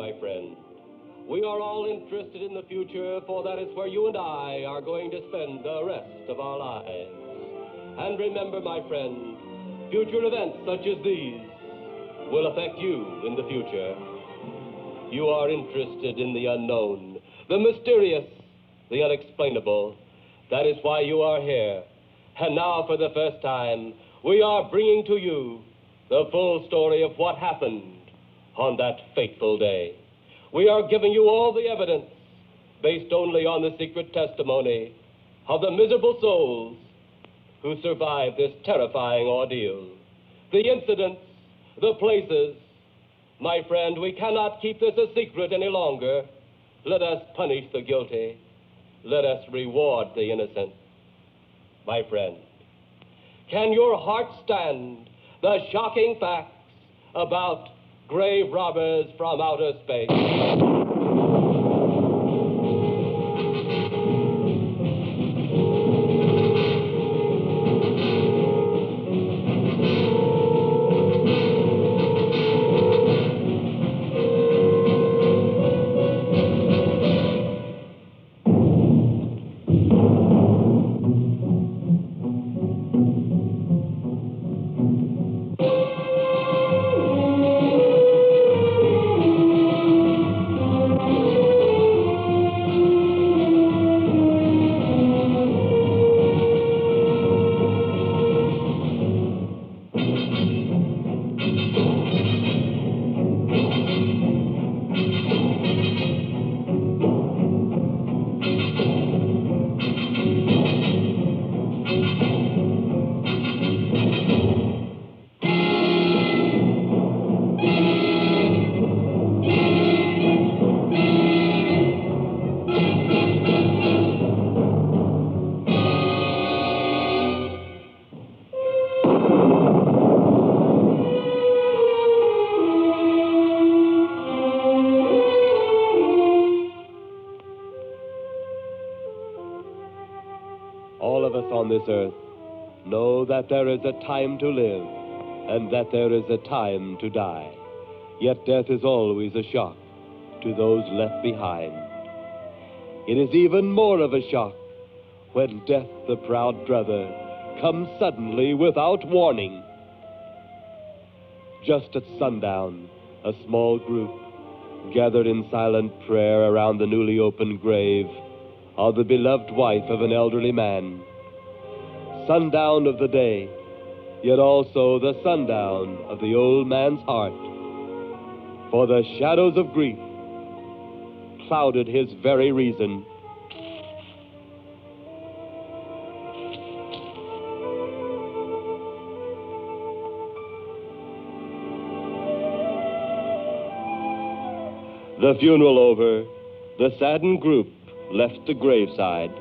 my friend. We are all interested in the future, for that is where you and I are going to spend the rest of our lives. And remember, my friend, future events such as these will affect you in the future. You are interested in the unknown, the mysterious, the unexplainable. That is why you are here. And now, for the first time, we are bringing to you the full story of what happened on that fateful day. We are giving you all the evidence based only on the secret testimony of the miserable souls who survived this terrifying ordeal. The incidents, the places. My friend, we cannot keep this a secret any longer. Let us punish the guilty. Let us reward the innocent. My friend, can your heart stand the shocking facts about grave robbers from outer space? All of us on this earth know that there is a time to live and that there is a time to die. Yet death is always a shock to those left behind. It is even more of a shock when death, the proud brother, comes suddenly without warning. Just at sundown, a small group gathered in silent prayer around the newly opened grave of the beloved wife of an elderly man. Sundown of the day, yet also the sundown of the old man's heart. For the shadows of grief clouded his very reason. The funeral over, the saddened group left the graveside.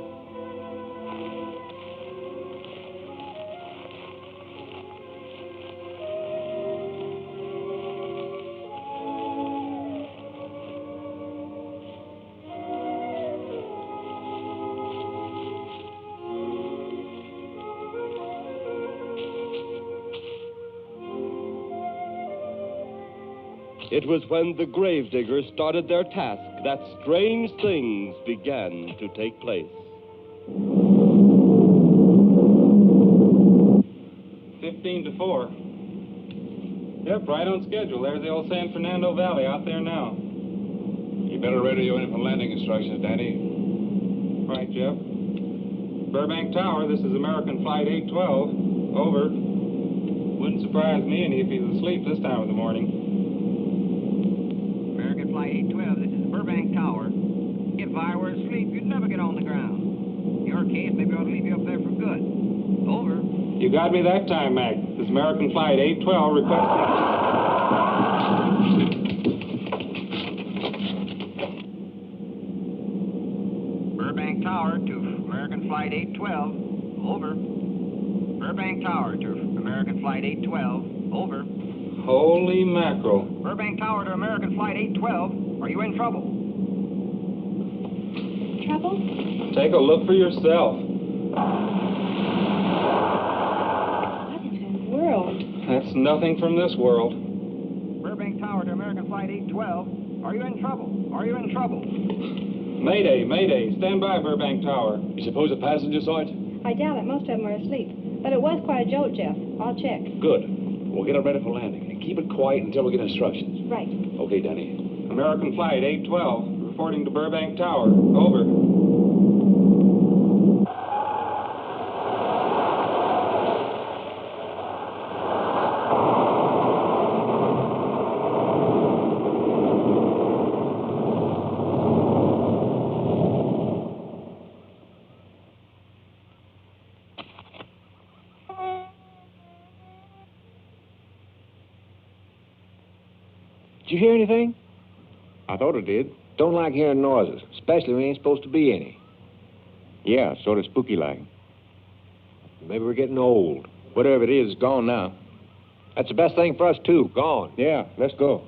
It was when the gravediggers started their task that strange things began to take place. 15-4. Yep, right on schedule. There's the old San Fernando Valley out there now. You better radio in for landing instructions, Danny. Right, Jeff. Burbank Tower, this is American Flight 812. Over. Wouldn't surprise me any if he's asleep this time of the morning. American Flight 812, this is Burbank Tower. If I were asleep, you'd never get on the ground. In your case, maybe I ought to leave you up there for good. Over. You got me that time, Mac. This American Flight 812 requesting... Burbank Tower to American Flight 812. Over. Burbank Tower to American Flight 812. Over. Holy mackerel. Burbank Tower to American Flight 812. Are you in trouble? Trouble? Take a look for yourself. What in the world? That's nothing from this world. Burbank Tower to American Flight 812. 812. Are you in trouble? Are you in trouble? Mayday, mayday. Stand by, Burbank Tower. You suppose a passenger saw it? I doubt it. Most of them are asleep. But it was quite a jolt, Jeff. I'll check. Good. We'll get it ready for landing. And keep it quiet until we get instructions. Right. Okay, Danny. American Flight 812, reporting to Burbank Tower. Over. Did you hear anything? I thought it did. Don't like hearing noises, especially when there ain't supposed to be any. Yeah, sort of spooky-like. Maybe we're getting old. Whatever it is, it's gone now. That's the best thing for us, too. Gone. Yeah, let's go.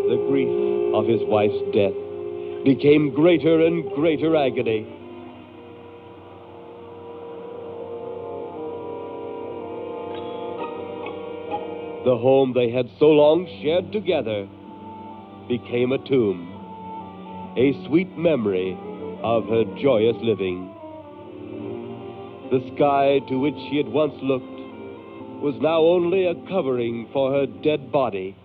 The grief of his wife's death became greater and greater agony. The home they had so long shared together became a tomb, a sweet memory of her joyous living. The sky to which she had once looked was now only a covering for her dead body.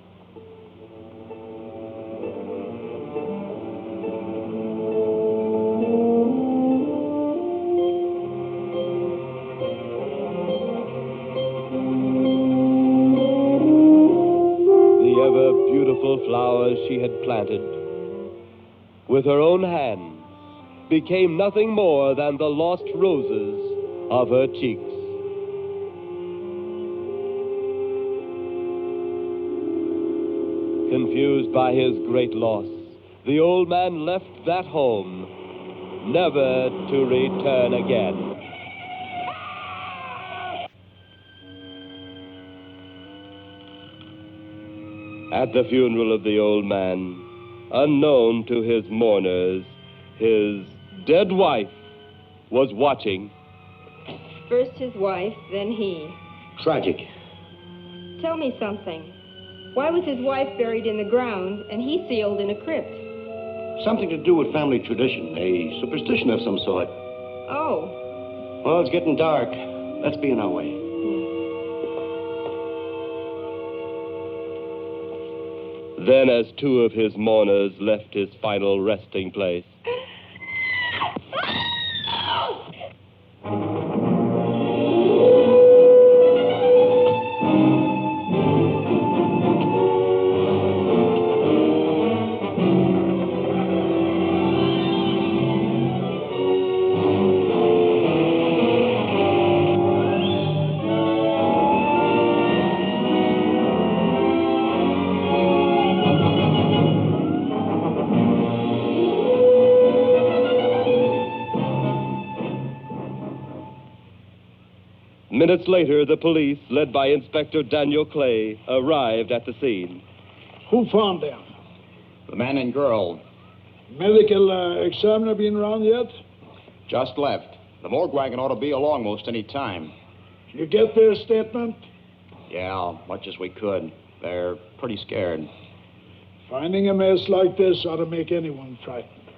Flowers she had planted with her own hands became nothing more than the lost roses of her cheeks. Confused by his great loss, the old man left that home, never to return again. At the funeral of the old man, unknown to his mourners, his dead wife was watching. First his wife, then he. Tragic. Tell me something. Why was his wife buried in the ground and he sealed in a crypt? Something to do with family tradition, a superstition of some sort. Oh. Well, it's getting dark. Let's be on our way. Then, as two of his mourners left his final resting place, minutes later, the police, led by Inspector Daniel Clay, arrived at the scene. Who found them? The man and girl. Medical examiner been around yet? Just left. The morgue wagon ought to be along most any time. You get their statement? Yeah, much as we could. They're pretty scared. Finding a mess like this ought to make anyone frightened.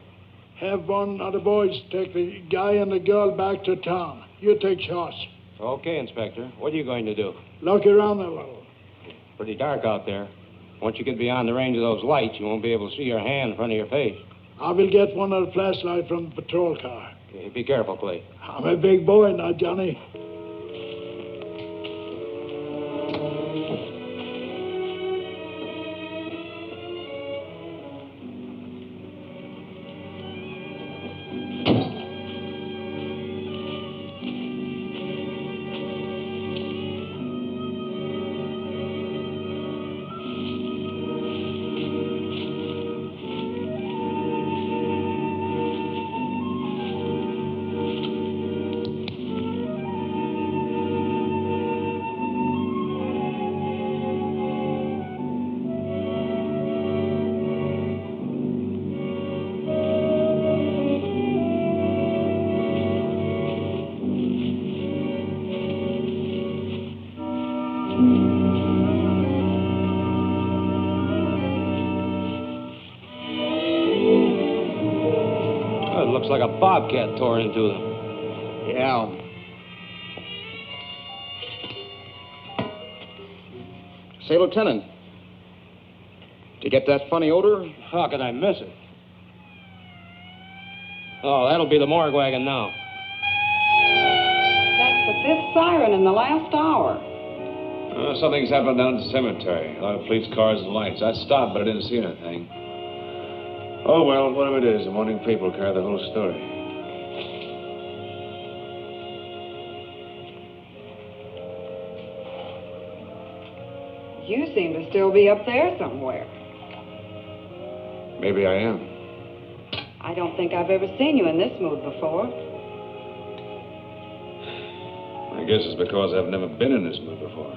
Have one of the boys take the guy and the girl back to town. You take charge. Okay, Inspector. What are you going to do? Look around a little. Pretty dark out there. Once you get beyond the range of those lights, you won't be able to see your hand in front of your face. I will get one of the flashlights from the patrol car. Okay, be careful, Clay. I'm a big boy now, Johnny. Well, it looks like a bobcat tore into them. Yeah. Say, Lieutenant, did you get that funny odor? How could I miss it? Oh, that'll be the morgue wagon now. That's the 5th siren in the last hour. Something's happened down at the cemetery. A lot of police cars and lights. I stopped, but I didn't see anything. Oh, well, whatever it is, the morning people carry the whole story. You seem to still be up there somewhere. Maybe I am. I don't think I've ever seen you in this mood before. I guess it's because I've never been in this mood before.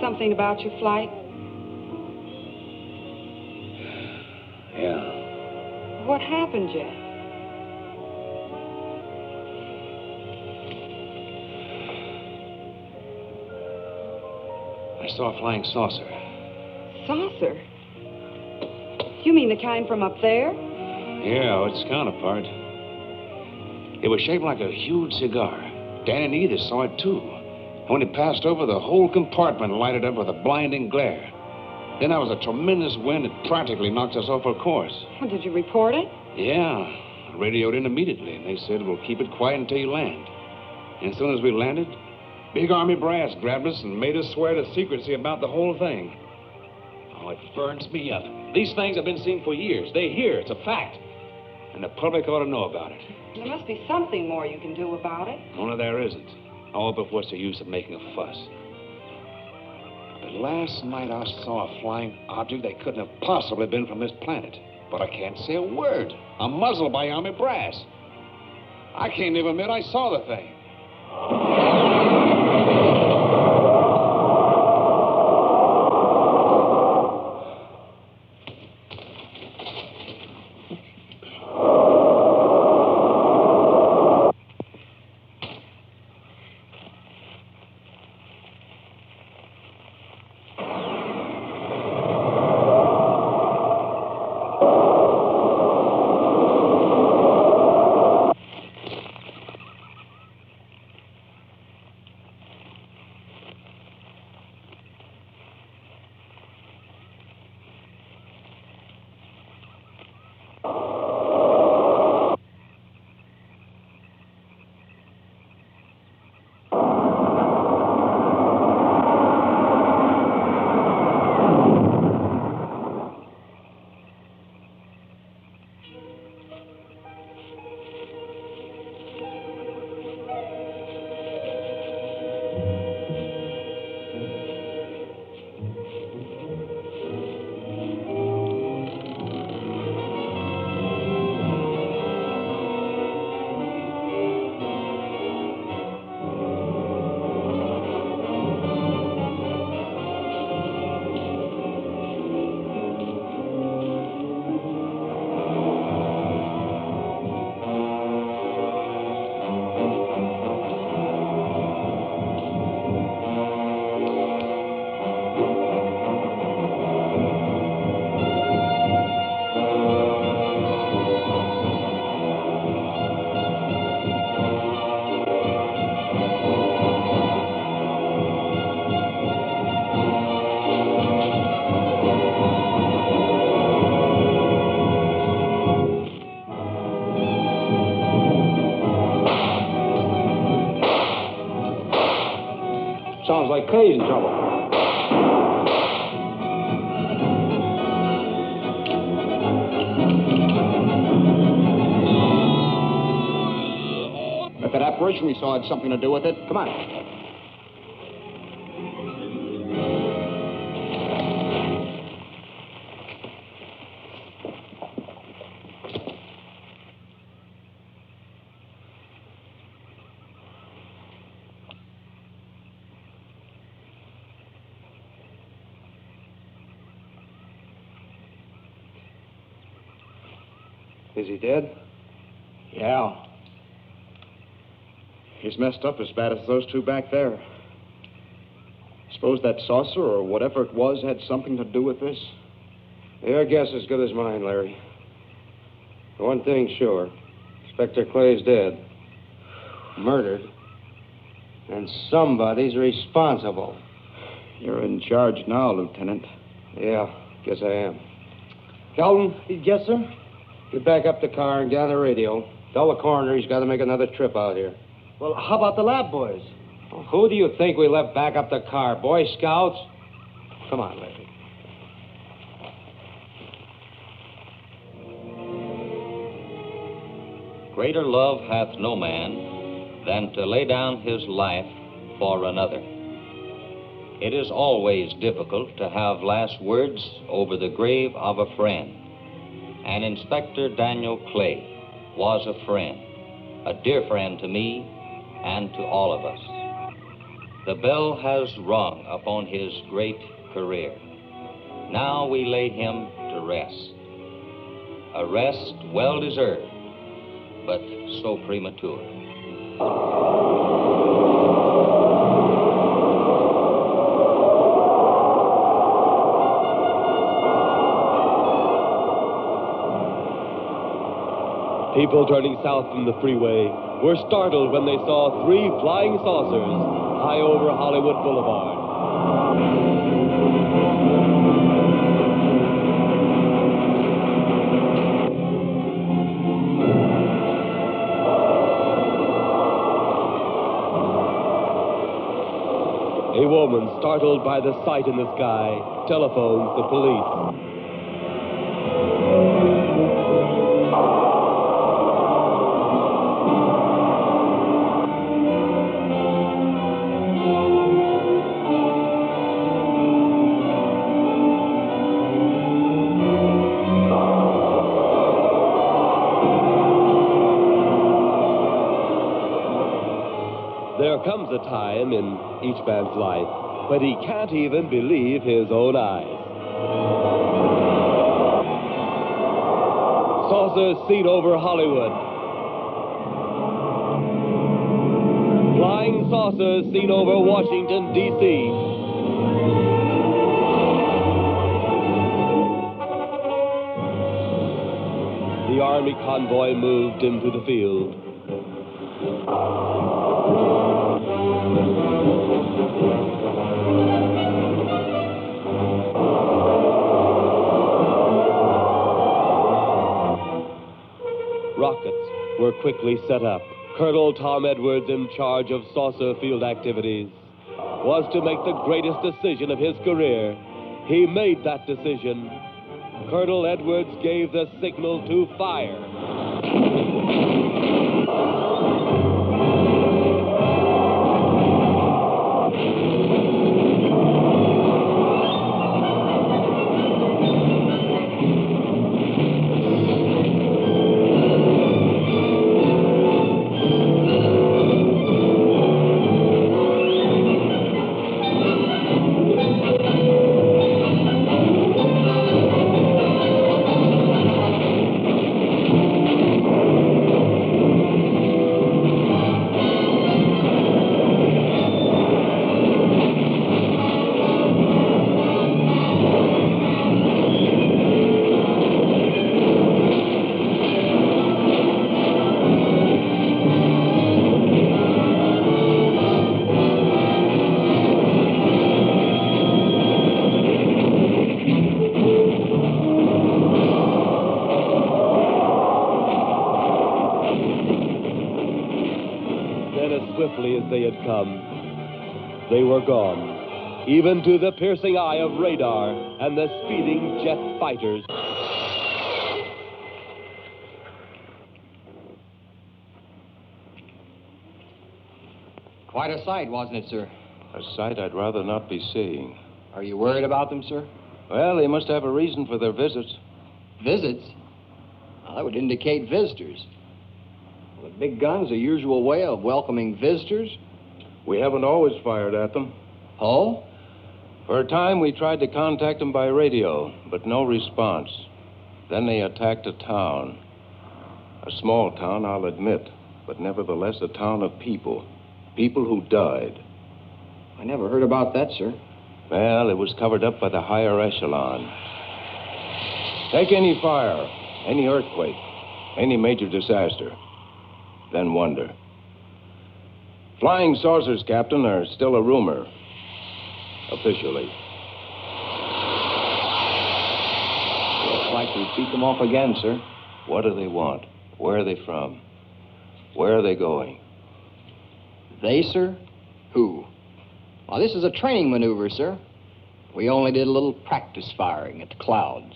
Something about your flight? Yeah. What happened, Jeff? I saw a flying saucer. Saucer? You mean the kind from up there? Yeah, its counterpart. It was shaped like a huge cigar. Dan and Edith saw it, too. When it passed over, the whole compartment lighted up with a blinding glare. Then there was a tremendous wind that practically knocked us off our course. Well, did you report it? Yeah. I radioed in immediately, and they said, we'll keep it quiet until you land. And as soon as we landed, Big Army brass grabbed us and made us swear to secrecy about the whole thing. Oh, it burns me up. These things have been seen for years. They're here. It's a fact. And the public ought to know about it. There must be something more you can do about it. Only there isn't. Oh, but what's the use of making a fuss? But last night I saw a flying object that couldn't have possibly been from this planet. But I can't say a word. I'm muzzled by Army brass. I can't even admit I saw the thing. Sounds like Kay's in trouble. If that apparition we saw had something to do with it, come on. Is he dead? Yeah. He's messed up as bad as those two back there. Suppose that saucer or whatever it was had something to do with this? Your guess is as good as mine, Larry. One thing's sure. Inspector Clay's dead. Murdered. And somebody's responsible. You're in charge now, Lieutenant. Yeah, guess I am. Calvin? Yes, sir? Get back up the car and gather radio. Tell the coroner he's got to make another trip out here. Well, how about the lab boys? Well, who do you think we left back up the car? Boy Scouts? Come on, Larry. Greater love hath no man than to lay down his life for another. It is always difficult to have last words over the grave of a friend. And Inspector Daniel Clay was a friend, a dear friend to me and to all of us. The bell has rung upon his great career. Now we lay him to rest. A rest well deserved, but so premature. People turning south from the freeway were startled when they saw 3 flying saucers high over Hollywood Boulevard. A woman, startled by the sight in the sky, telephones the police. There comes a time in each man's life when he can't even believe his own eyes. Saucers seen over Hollywood. Flying saucers seen over Washington, D.C. The Army convoy moved into the field. Rockets were quickly set up. Colonel Tom Edwards, in charge of saucer field activities, was to make the greatest decision of his career. He made that decision. Colonel Edwards gave the signal to fire. Swiftly as they had come, they were gone, even to the piercing eye of radar and the speeding jet fighters. Quite a sight, wasn't it, sir? A sight I'd rather not be seeing. Are you worried about them, sir? Well, they must have a reason for their visits. Visits? Well, that would indicate visitors. Well, the big gun's a usual way of welcoming visitors. We haven't always fired at them. Oh? For a time, we tried to contact them by radio, but no response. Then they attacked a town. A small town, I'll admit. but nevertheless a town of people. People who died. I never heard about that, sir. Well, it was covered up by the higher echelon. Take any fire, any earthquake, any major disaster, then wonder. Flying saucers, Captain, are still a rumor. Officially. Looks like we beat them off again, sir. What do they want? Where are they from? Where are they going? They, sir? Who? Well, this is a training maneuver, sir. We only did a little practice firing at the clouds.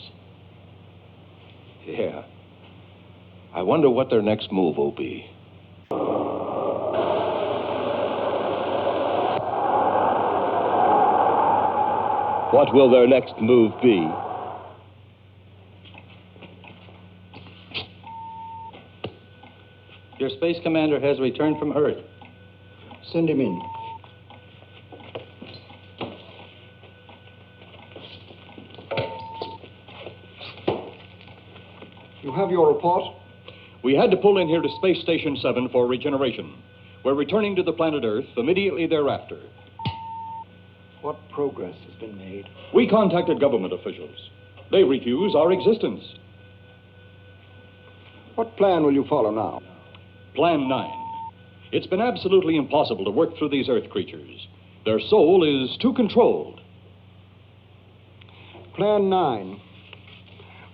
Yeah. I wonder what their next move will be. What will their next move be? Your space commander has returned from Earth. Send him in. You have your report? We had to pull in here to Space Station 7 for regeneration. We're returning to the planet Earth immediately thereafter. What progress has been made? We contacted government officials. They refuse our existence. What plan will you follow now? Plan 9. It's been absolutely impossible to work through these Earth creatures. Their soul is too controlled. Plan 9.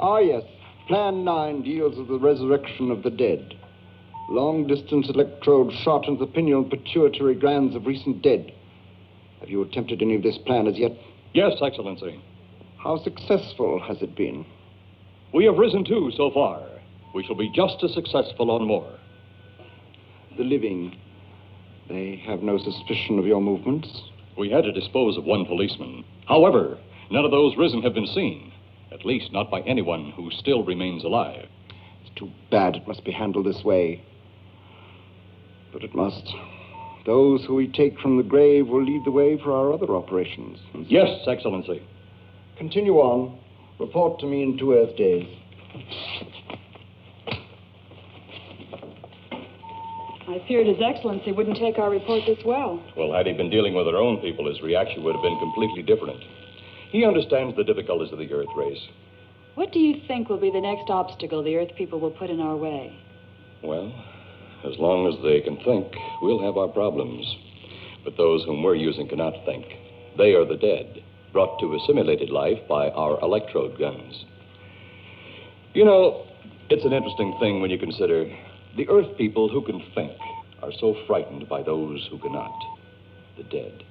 Ah, yes. Plan 9 deals with the resurrection of the dead. Long-distance electrode shot into the pineal pituitary glands of recent dead. Have you attempted any of this plan as yet? Yes, Excellency. How successful has it been? We have risen too so far. We shall be just as successful on more. The living, they have no suspicion of your movements? We had to dispose of one policeman. However, none of those risen have been seen. At least not by anyone who still remains alive. It's too bad it must be handled this way. But it must. Those who we take from the grave will lead the way for our other operations. Yes, Excellency. Continue on. Report to me in 2 Earth days. I feared His Excellency wouldn't take our report this well. Well, had he been dealing with our own people, his reaction would have been completely different. He understands the difficulties of the Earth race. What do you think will be the next obstacle the Earth people will put in our way? Well, as long as they can think, we'll have our problems. But those whom we're using cannot think. They are the dead, brought to a simulated life by our electrode guns. You know, it's an interesting thing when you consider the Earth people who can think are so frightened by those who cannot, the dead.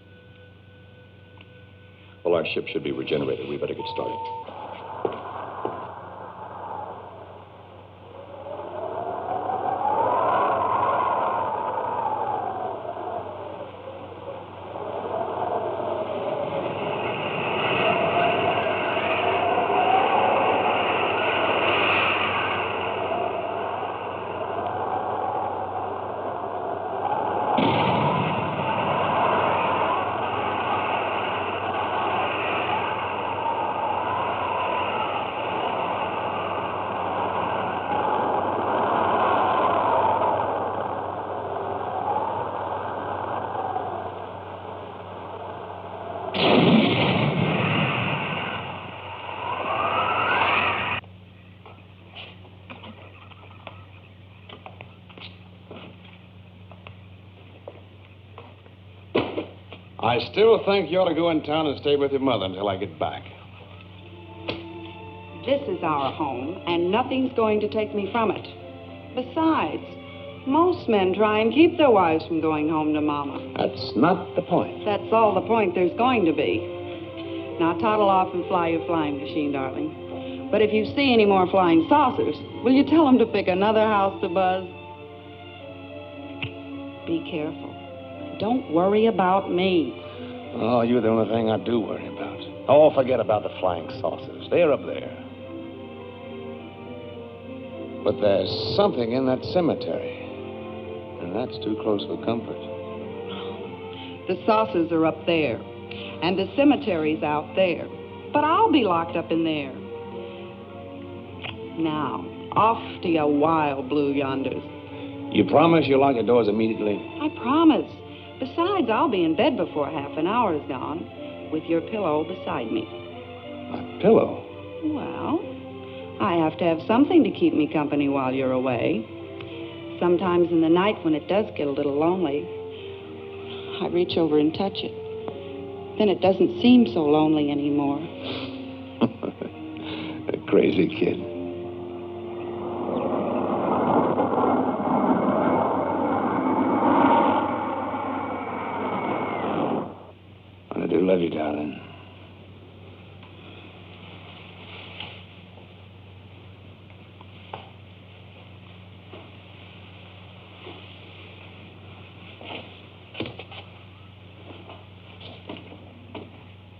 Well, our ship should be regenerated. We better get started. I still think you ought to go in town and stay with your mother until I get back. This is our home, and nothing's going to take me from it. Besides, most men try and keep their wives from going home to Mama. That's not the point. That's all the point there's going to be. Now toddle off and fly your flying machine, darling. But if you see any more flying saucers, will you tell them to pick another house to buzz? Be careful. Don't worry about me. Oh, you're the only thing I do worry about. Oh, forget about the flying saucers. They're up there. But there's something in that cemetery. And that's too close for comfort. The saucers are up there. And the cemetery's out there. But I'll be locked up in there. Now, off to your wild blue yonders. You promise you'll lock the doors immediately? I promise. Besides, I'll be in bed before half an hour is gone, with your pillow beside me. My pillow? Well, I have to have something to keep me company while you're away. Sometimes in the night when it does get a little lonely, I reach over and touch it. Then it doesn't seem so lonely anymore. A crazy kid. I do love you, darling.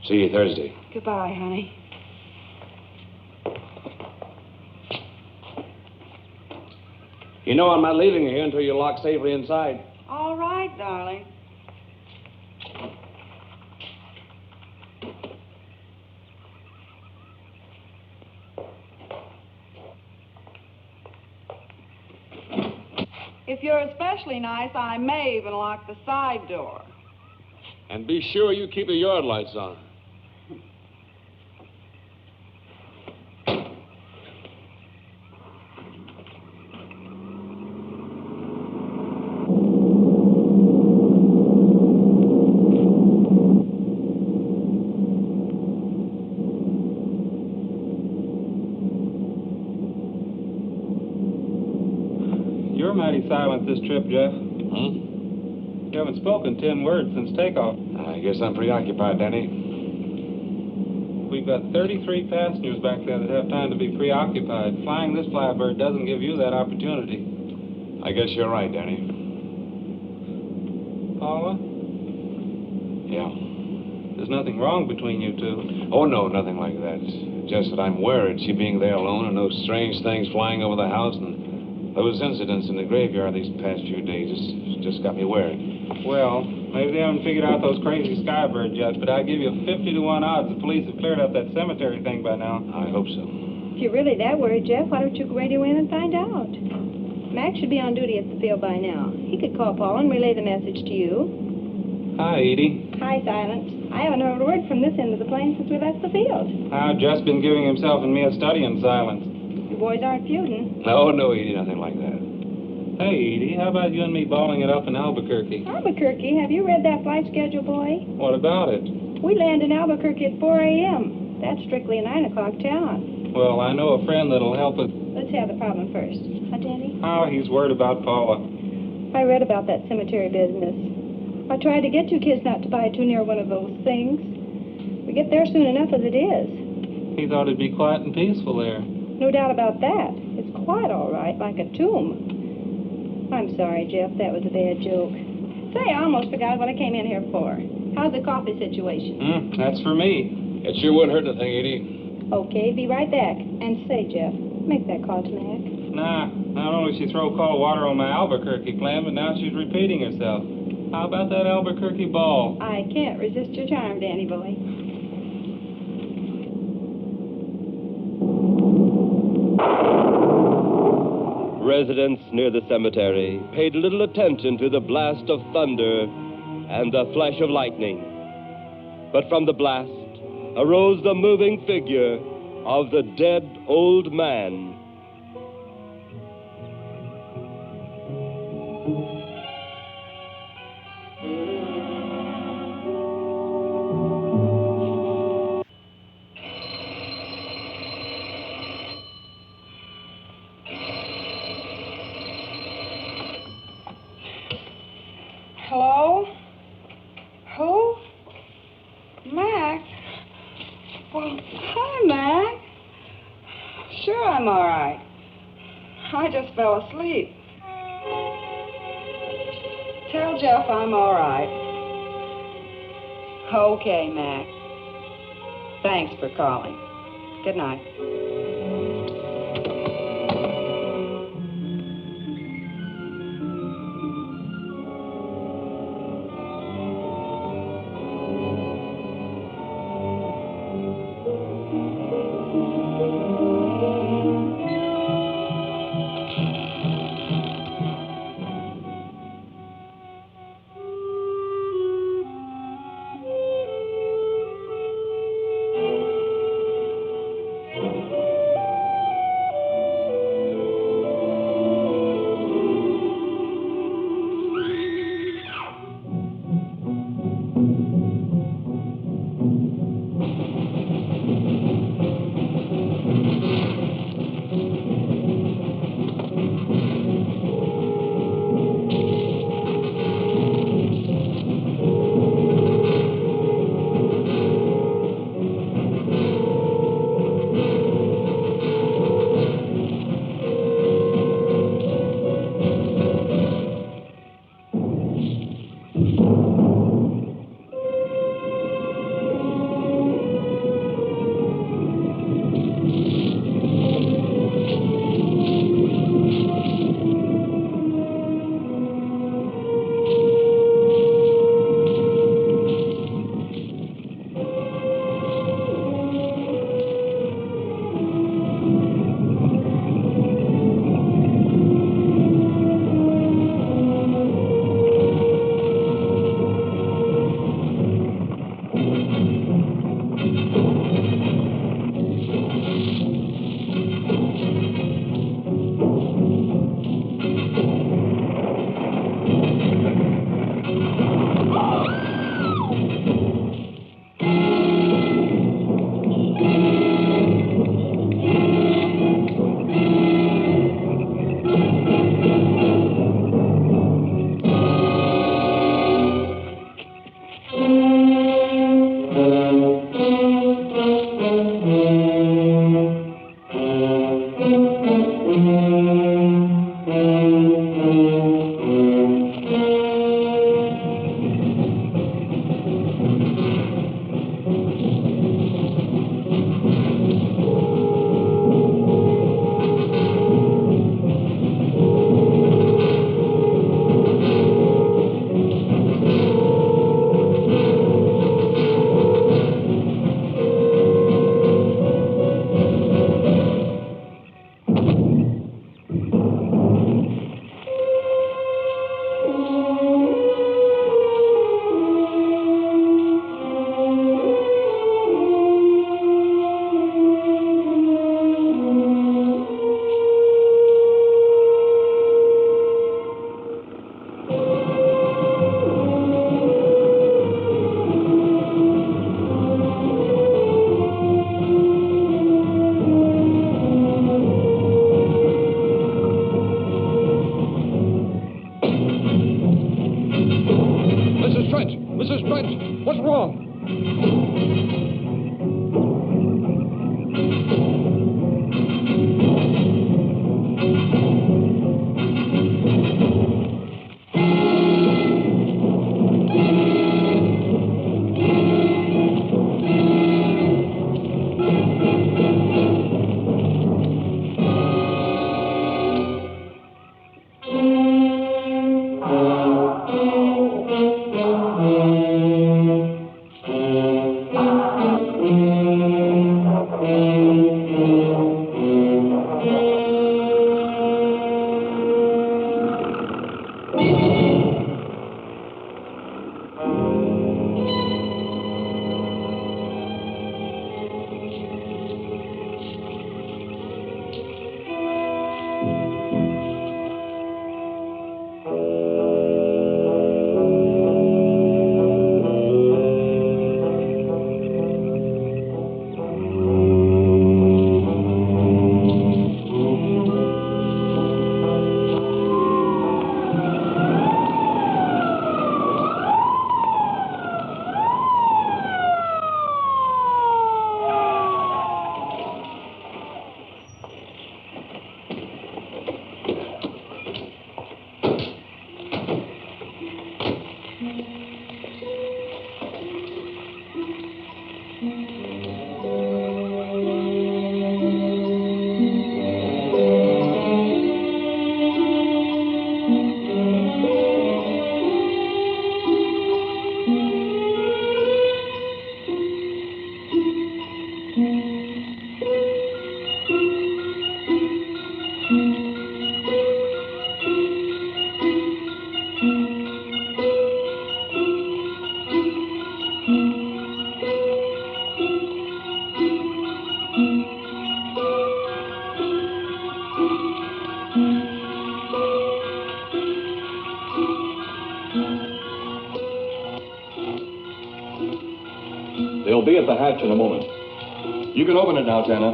See you Thursday. Goodbye, honey. You know I'm not leaving you here until you're locked safely inside. All right, darling. If you're especially nice, I may even lock the side door. And be sure you keep the yard lights on. You're mighty silent this trip, Jeff. You haven't spoken 10 words since takeoff. I guess I'm preoccupied, Danny. We've got 33 passengers back there that have time to be preoccupied. Flying this flybird doesn't give you that opportunity. I guess you're right, Danny. Paula? Yeah. There's nothing wrong between you two. Oh, no, nothing like that. Just that I'm worried she being there alone and those strange things flying over the house and those incidents in the graveyard these past few days just got me worried. Well, maybe they haven't figured out those crazy skybirds yet, but I'd give you 50 to 1 odds the police have cleared up that cemetery thing by now. I hope so. If you're really that worried, Jeff, why don't you radio in and find out? Mac should be on duty at the field by now. He could call Paul and relay the message to you. Hi, Edie. Hi, Silence. I haven't heard a word from this end of the plane since we left the field. I've just been giving himself and me a study in silence. You boys aren't feuding. No, Edie, nothing like that. Hey, Edie, how about you and me balling it up in Albuquerque? Albuquerque? Have you read that flight schedule, boy? What about it? We land in Albuquerque at 4 a.m. That's strictly a 9 o'clock town. Well, I know a friend that'll help us. Let's have the problem first. Huh, Danny? Oh, he's worried about Paula. I read about that cemetery business. I tried to get you kids not to buy too near one of those things. We get there soon enough as it is. He thought it'd be quiet and peaceful there. No doubt about that. It's quiet, all right, like a tomb. I'm sorry, Jeff. That was a bad joke. Say, I almost forgot what I came in here for. How's the coffee situation? That's for me. It sure wouldn't hurt anything, Edie. Okay, be right back. And say, Jeff, make that call to Mac. Nah, not only she throw cold water on my Albuquerque plan, but now she's repeating herself. How about that Albuquerque ball? I can't resist your charm, Danny boy. Residents near the cemetery paid little attention to the blast of thunder and the flash of lightning. But from the blast arose the moving figure of the dead old man. Hello? Who? Mac? Well, hi, Mac. Sure, I'm all right. I just fell asleep. Tell Jeff I'm all right. Okay, Mac. Thanks for calling. Good night. What's wrong? They'll be at the hatch in a moment. You can open it now, Tanner.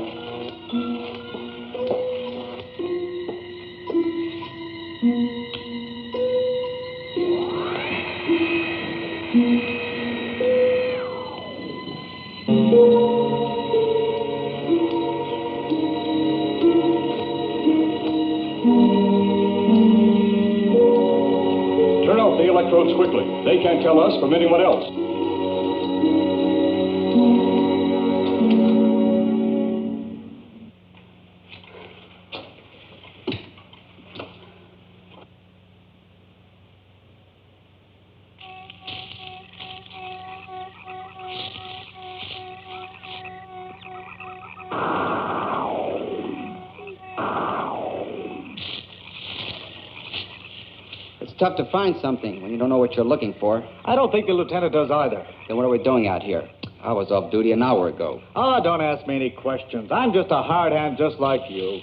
Turn off the electrodes quickly. They can't tell us from anyone else. It's tough to find something when you don't know what you're looking for. I don't think the lieutenant does either. Then what are we doing out here? I was off duty an hour ago. Oh, don't ask me any questions. I'm just a hard hand just like you.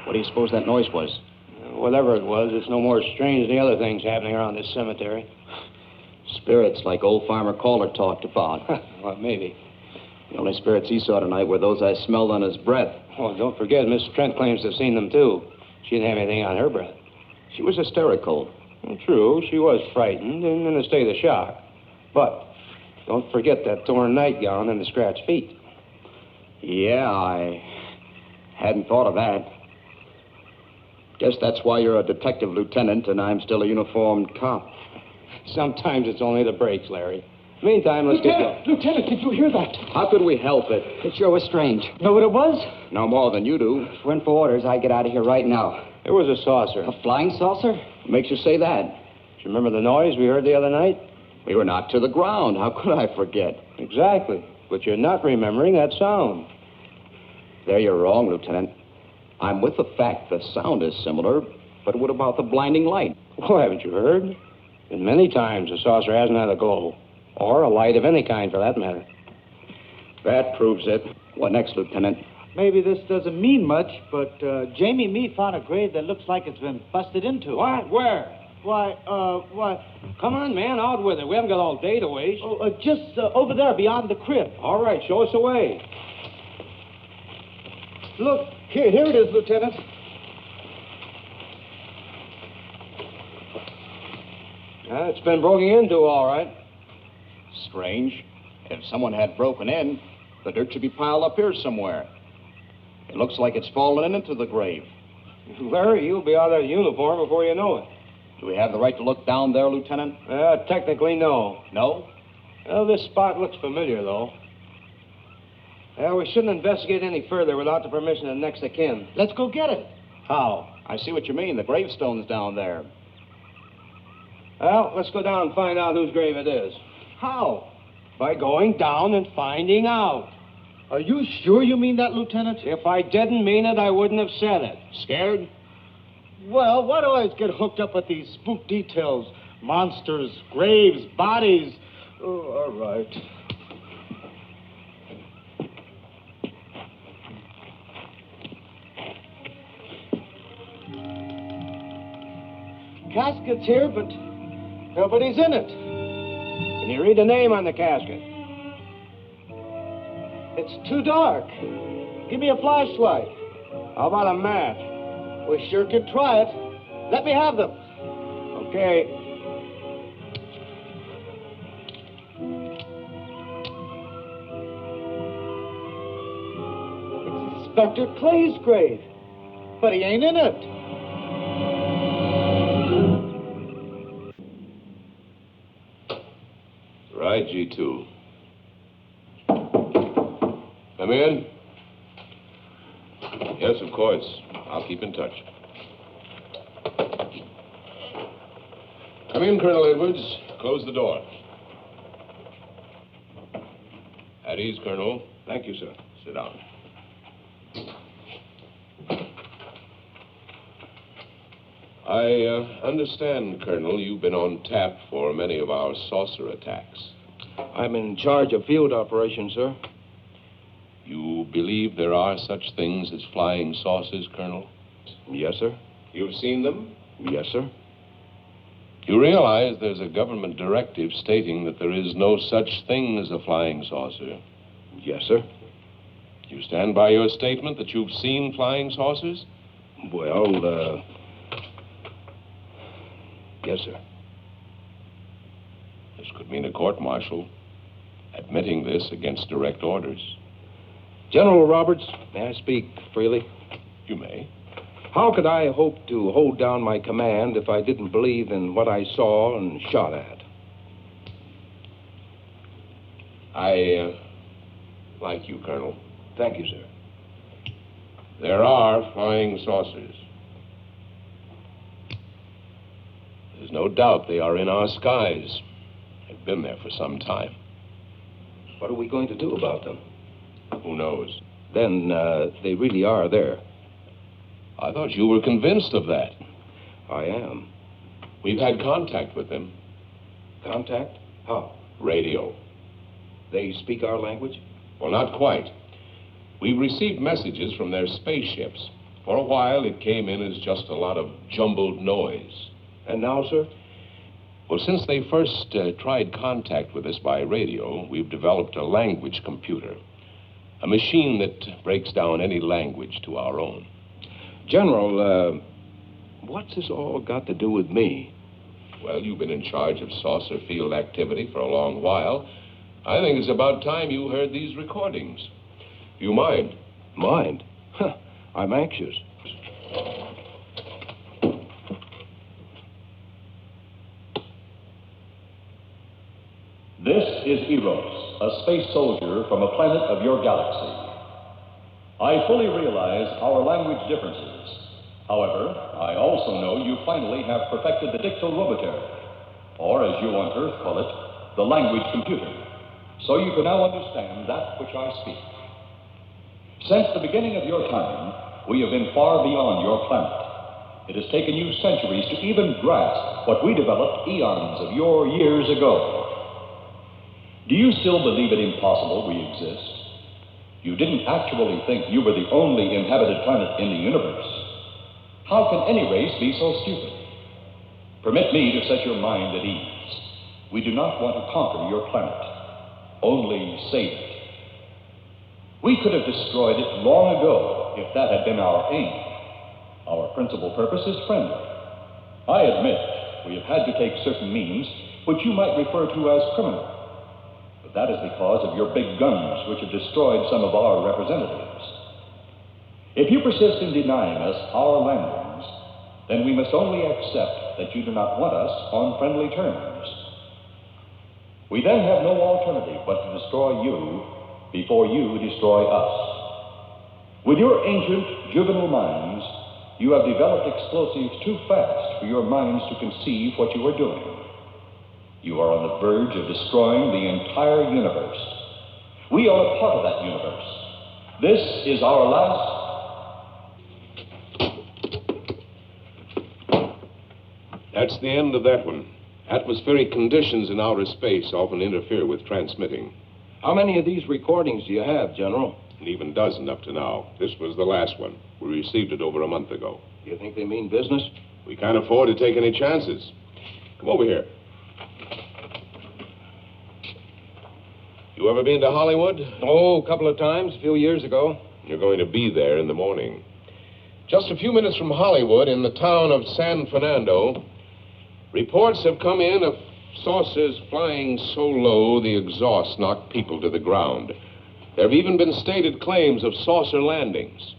What do you suppose that noise was? Whatever it was, it's no more strange than the other things happening around this cemetery. Spirits like old Farmer Caller talked about. Well, maybe. The only spirits he saw tonight were those I smelled on his breath. Oh, don't forget, Miss Trent claims to have seen them, too. She didn't have anything on her breath. She was hysterical. Well, true, she was frightened and in a state of shock. But don't forget that torn nightgown and the scratched feet. Yeah, I hadn't thought of that. Guess that's why you're a detective lieutenant and I'm still a uniformed cop. Sometimes it's only the breaks, Larry. Meantime, let's get going. Lieutenant, did you hear that? How could we help it? It sure was strange. Know what it was? No more than you do. If it went for orders, I'd get out of here right now. There was a saucer. A flying saucer? What makes you say that? Do you remember the noise we heard the other night? We were knocked to the ground. How could I forget? Exactly. But you're not remembering that sound. There you're wrong, Lieutenant. I'm with the fact the sound is similar, but what about the blinding light? Oh, haven't you heard? And many times the saucer hasn't had a glow. Or a light of any kind, for that matter. That proves it. What next, Lieutenant? Maybe this doesn't mean much, but Jamie Mee found a grave that looks like it's been busted into. What? Where? Why, what? Come on, man, out with it. We haven't got all day to waste. Oh, just over there beyond the crib. All right, show us the way. Look, here it is, Lieutenant. It's been broken into, all right. Strange. If someone had broken in, the dirt should be piled up here somewhere. It looks like it's fallen into the grave. Larry, you'll be out of uniform before you know it. Do we have the right to look down there, Lieutenant? Technically, no. No? Well, this spot looks familiar, though. We shouldn't investigate any further without the permission of next of kin. Let's go get it. How? I see what you mean. The gravestone's down there. Well, let's go down and find out whose grave it is. How? By going down and finding out. Are you sure you mean that, Lieutenant? If I didn't mean it, I wouldn't have said it. Scared? Well, why do I always get hooked up with these spook details? Monsters, graves, bodies. Oh, all right. Casket's here, but nobody's in it. Can you read the name on the casket? It's too dark. Give me a flashlight. How about a match? We sure could try it. Let me have them. Okay. It's Inspector Clay's grave, but he ain't in it. Right, G2. Come in. Yes, of course. I'll keep in touch. Come in, Colonel Edwards. Close the door. At ease, Colonel. Thank you, sir. Sit down. I understand, Colonel, you've been on tap for many of our saucer attacks. I'm in charge of field operations, sir. You believe there are such things as flying saucers, Colonel? Yes, sir. You've seen them? Yes, sir. You realize there's a government directive stating that there is no such thing as a flying saucer? Yes, sir. You stand by your statement that you've seen flying saucers? Well, yes, sir. This could mean a court-martial, admitting this against direct orders. General Roberts, may I speak freely? You may. How could I hope to hold down my command if I didn't believe in what I saw and shot at? I like you, Colonel. Thank you, sir. There are flying saucers. There's no doubt they are in our skies. They've been there for some time. What are we going to do about them? Who knows? Then they really are there. I thought you were convinced of that. I am. We've had contact with them. Contact? How? Radio. They speak our language? Well, not quite. We've received messages from their spaceships. For a while, it came in as just a lot of jumbled noise. And now, sir? Well, since they first tried contact with us by radio, we've developed a language computer. A machine that breaks down any language to our own. General, what's this all got to do with me? Well, you've been in charge of saucer field activity for a long while. I think it's about time you heard these recordings. You mind? Mind? Huh, I'm anxious. This is Eros, a space soldier from a planet of your galaxy. I fully realize our language differences. However, I also know you finally have perfected the dictoroboter, or as you on Earth call it, the language computer. So you can now understand that which I speak. Since the beginning of your time, we have been far beyond your planet. It has taken you centuries to even grasp what we developed eons of your years ago. Do you still believe it impossible we exist? You didn't actually think you were the only inhabited planet in the universe. How can any race be so stupid? Permit me to set your mind at ease. We do not want to conquer your planet, only save it. We could have destroyed it long ago if that had been our aim. Our principal purpose is friendly. I admit we have had to take certain means which you might refer to as criminal. But that is because of your big guns, which have destroyed some of our representatives. If you persist in denying us our landings, then we must only accept that you do not want us on friendly terms. We then have no alternative but to destroy you before you destroy us. With your ancient, juvenile minds, you have developed explosives too fast for your minds to conceive what you are doing. You are on the verge of destroying the entire universe. We are a part of that universe. This is our last... That's the end of that one. Atmospheric conditions in outer space often interfere with transmitting. How many of these recordings do you have, General? An even dozen up to now. This was the last one. We received it over a month ago. Do you think they mean business? We can't afford to take any chances. Come over here. You ever been to Hollywood? Oh, a couple of times, a few years ago. You're going to be there in the morning. Just a few minutes from Hollywood, in the town of San Fernando, reports have come in of saucers flying so low the exhaust knocked people to the ground. There have even been stated claims of saucer landings.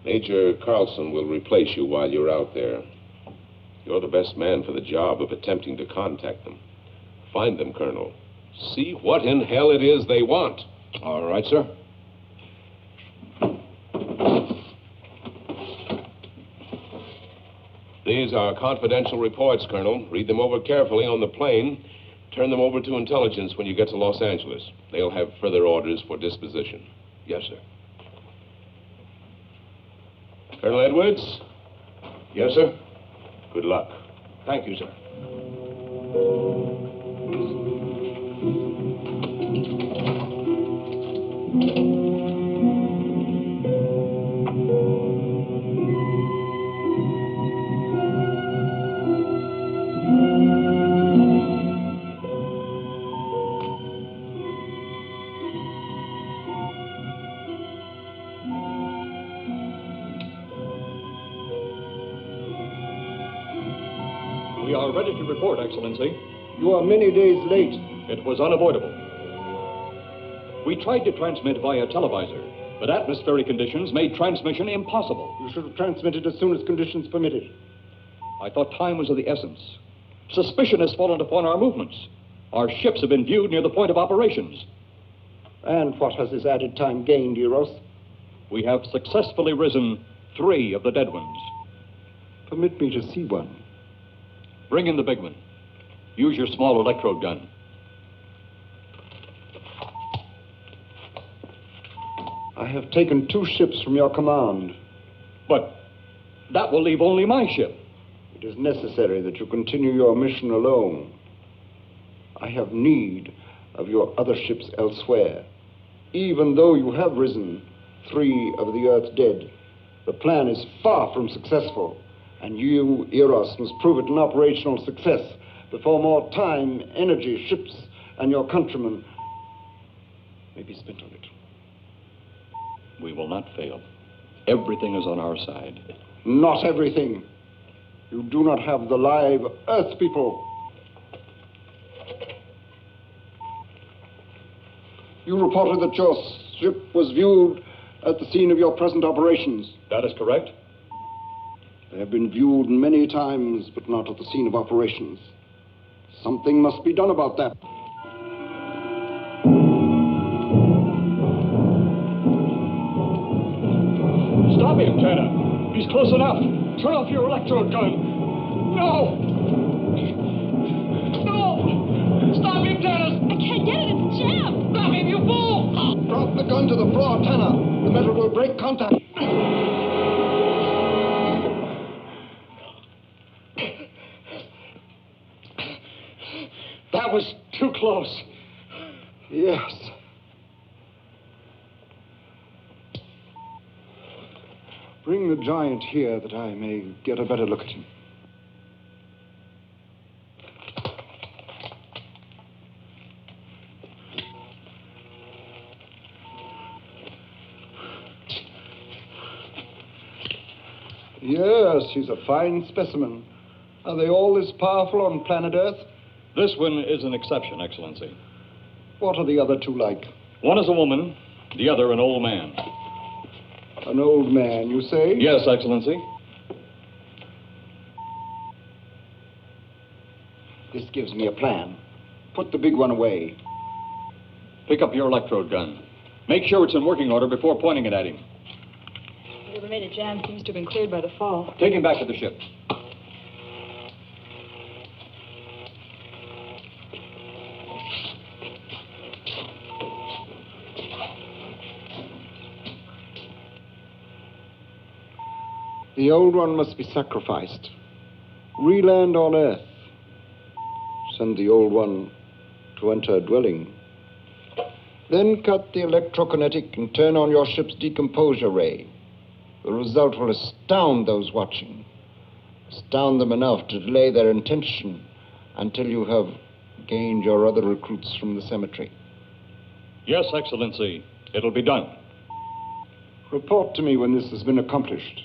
Major Carlson will replace you while you're out there. You're the best man for the job of attempting to contact them. Find them, Colonel. See what in hell it is they want. All right, sir. These are confidential reports, Colonel. Read them over carefully on the plane. Turn them over to intelligence when you get to Los Angeles. They'll have further orders for disposition. Yes, sir. Colonel Edwards? Yes, sir. Good luck. Thank you, sir. We are ready to report, Excellency. You are many days late. It was unavoidable. We tried to transmit via televisor, but atmospheric conditions made transmission impossible. You should have transmitted as soon as conditions permitted. I thought time was of the essence. Suspicion has fallen upon our movements. Our ships have been viewed near the point of operations. And what has this added time gained, Eros? We have successfully risen 3 of the dead ones. Permit me to see one. Bring in the big one. Use your small electrode gun. I have taken 2 ships from your command. But that will leave only my ship. It is necessary that you continue your mission alone. I have need of your other ships elsewhere. Even though you have risen 3 of the Earth's dead, the plan is far from successful. And you, Eros, must prove it an operational success before more time, energy, ships, and your countrymen may be spent on it. We will not fail. Everything is on our side. Not everything. You do not have the live Earth people. You reported that your ship was viewed at the scene of your present operations. That is correct. They have been viewed many times, but not at the scene of operations. Something must be done about that. Stop him, Turner. He's close enough. Turn off your electrode gun. No! No! Stop him, Turner! I can't get it. It's jammed. Stop him, you fool! Drop the gun to the floor, Tanner. The metal will break contact. That was too close. Yes. Bring the giant here that I may get a better look at him. Yes, he's a fine specimen. Are they all this powerful on planet Earth? This one is an exception, Excellency. What are the other two like? One is a woman, the other an old man. An old man, you say? Yes, Excellency. This gives me a plan. Put the big one away. Pick up your electrode gun. Make sure it's in working order before pointing it at him. Whatever made a jam seems to have been cleared by the fall. Take him back to the ship. The old one must be sacrificed. Re-land on Earth. Send the old one to enter a dwelling. Then cut the electrokinetic and turn on your ship's decomposure ray. The result will astound those watching. Astound them enough to delay their intention until you have gained your other recruits from the cemetery. Yes, Excellency. It'll be done. Report to me when this has been accomplished.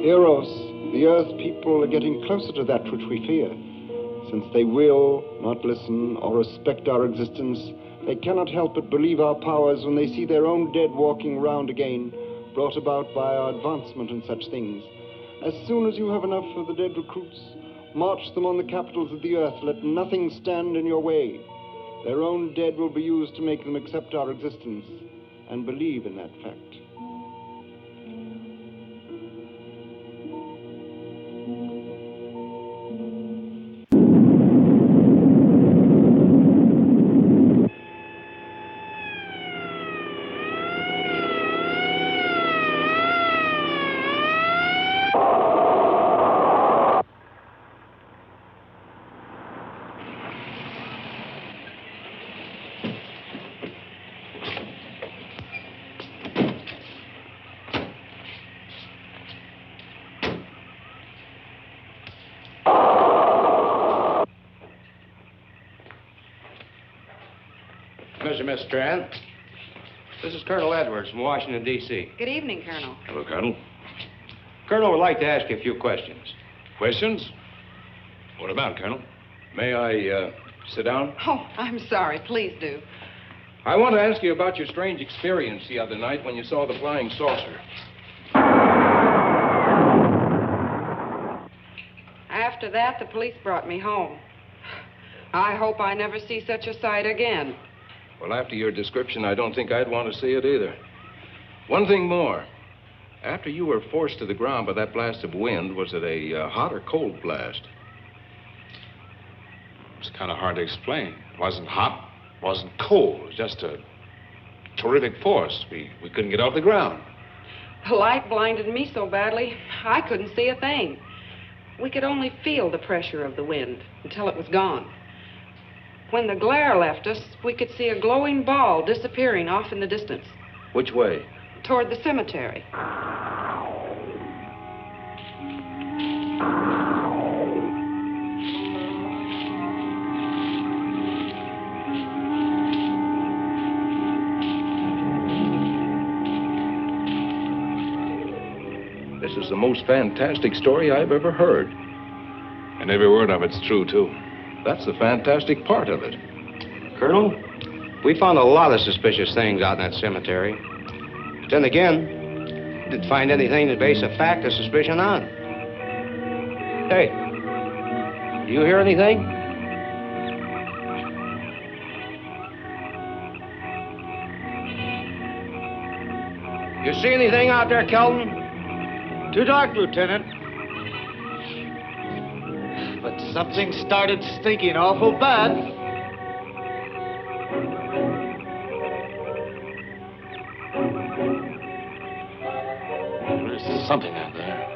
Eros, the Earth people are getting closer to that which we fear. Since they will not listen or respect our existence, they cannot help but believe our powers when they see their own dead walking round again, brought about by our advancement and such things. As soon as you have enough of the dead recruits, march them on the capitals of the Earth. Let nothing stand in your way. Their own dead will be used to make them accept our existence and believe in that fact. Miss Strand. This is Colonel Edwards from Washington, D.C. Good evening, Colonel. Hello, Colonel. Colonel would like to ask you a few questions. Questions? What about, Colonel? May I sit down? Oh, I'm sorry. Please do. I want to ask you about your strange experience the other night when you saw the flying saucer. After that, the police brought me home. I hope I never see such a sight again. Well, after your description, I don't think I'd want to see it either. One thing more. After you were forced to the ground by that blast of wind, was it a hot or cold blast? It's kind of hard to explain. It wasn't hot, wasn't cold. It was just a terrific force. We couldn't get off the ground. The light blinded me so badly, I couldn't see a thing. We could only feel the pressure of the wind until it was gone. When the glare left us, we could see a glowing ball disappearing off in the distance. Which way? Toward the cemetery. This is the most fantastic story I've ever heard. And every word of it's true, too. That's the fantastic part of it. Colonel, we found a lot of suspicious things out in that cemetery. But then again, didn't find anything to base a fact or suspicion on. Hey, you hear anything? You see anything out there, Kelton? Too dark, Lieutenant. But something started stinking awful bad. There's something out there.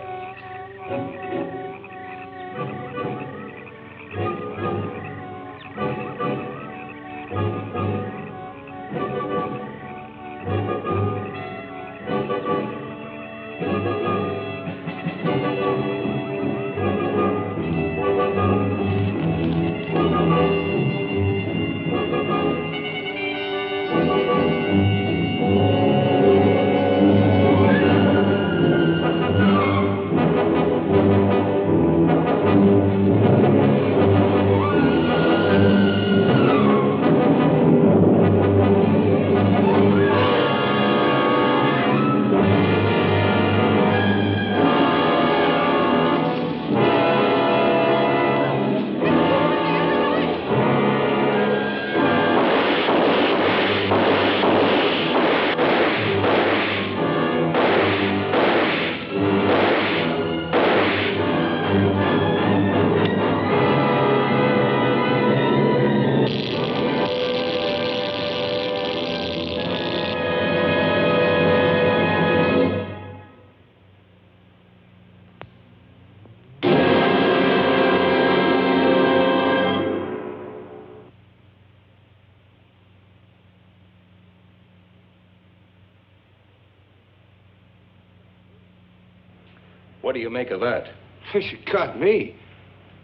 What do you make of that? She got me.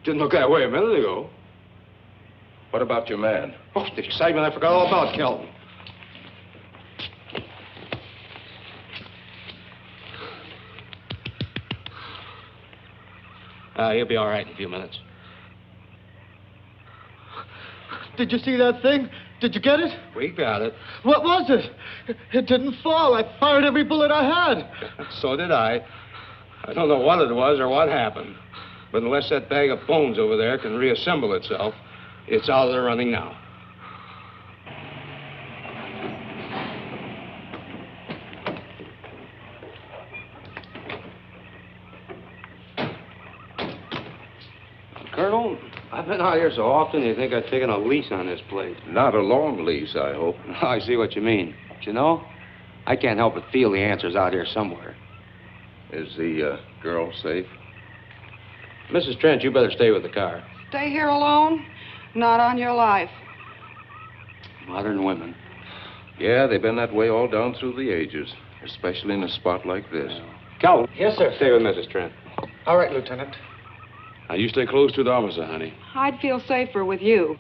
Didn't look that way a minute ago. What about your man? Oh, the excitement, I forgot all about Kelton. He'll be all right in a few minutes. Did you see that thing? Did you get it? We got it. What was it? It didn't fall. I fired every bullet I had. So did I. I don't know what it was or what happened. But unless that bag of bones over there can reassemble itself, it's out of the running now. Colonel, I've been out here so often, you think I've taken a lease on this place. Not a long lease, I hope. I see what you mean. But you know, I can't help but feel the answer's out here somewhere. Is the girl safe? Mrs. Trent, you better stay with the car. Stay here alone? Not on your life. Modern women. Yeah, they've been that way all down through the ages, especially in a spot like this. Calvin. Yes, sir. Stay with Mrs. Trent. All right, Lieutenant. Now, you stay close to the officer, honey. I'd feel safer with you.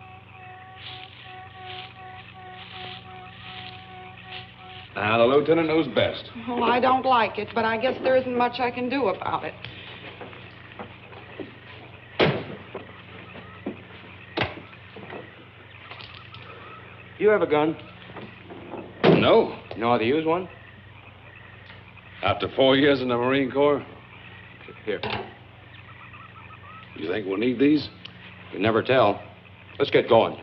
Now, the lieutenant knows best. Well, I don't like it, but I guess there isn't much I can do about it. You have a gun? No. You know how to use one? After 4 years in the Marine Corps? Here. You think we'll need these? You never tell. Let's get going.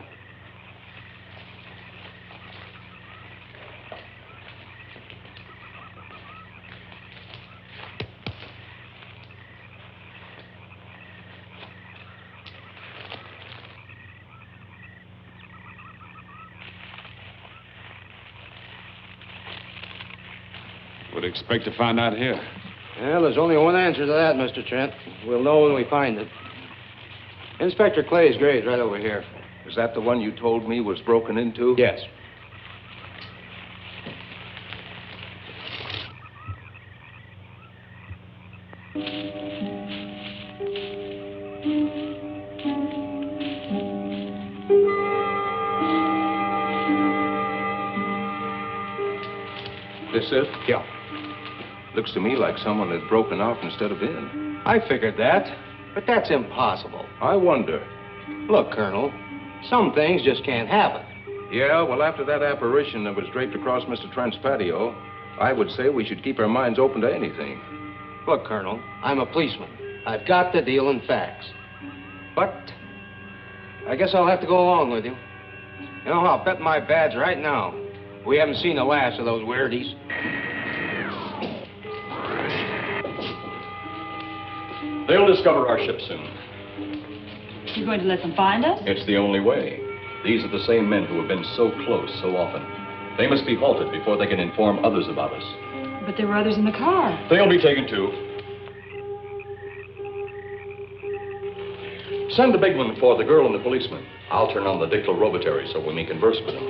Would expect to find out here. Well, there's only one answer to that, Mr. Trent. We'll know when we find it. Inspector Clay's grave's right over here. Is that the one you told me was broken into? Yes. This it? Yeah. Looks to me like someone had broken out instead of in. I figured that, but that's impossible. I wonder. Look, Colonel, some things just can't happen. Yeah, well, after that apparition that was draped across Mr. Trent's patio, I would say we should keep our minds open to anything. Look, Colonel, I'm a policeman. I've got to deal in facts. But I guess I'll have to go along with you. You know, I'll bet my badge right now we haven't seen the last of those weirdies. They'll discover our ship soon. You're going to let them find us? It's the only way. These are the same men who have been so close so often. They must be halted before they can inform others about us. But there were others in the car. They'll be taken too. Send the big one for the girl and the policeman. I'll turn on the dictylrobotary so we may converse with them.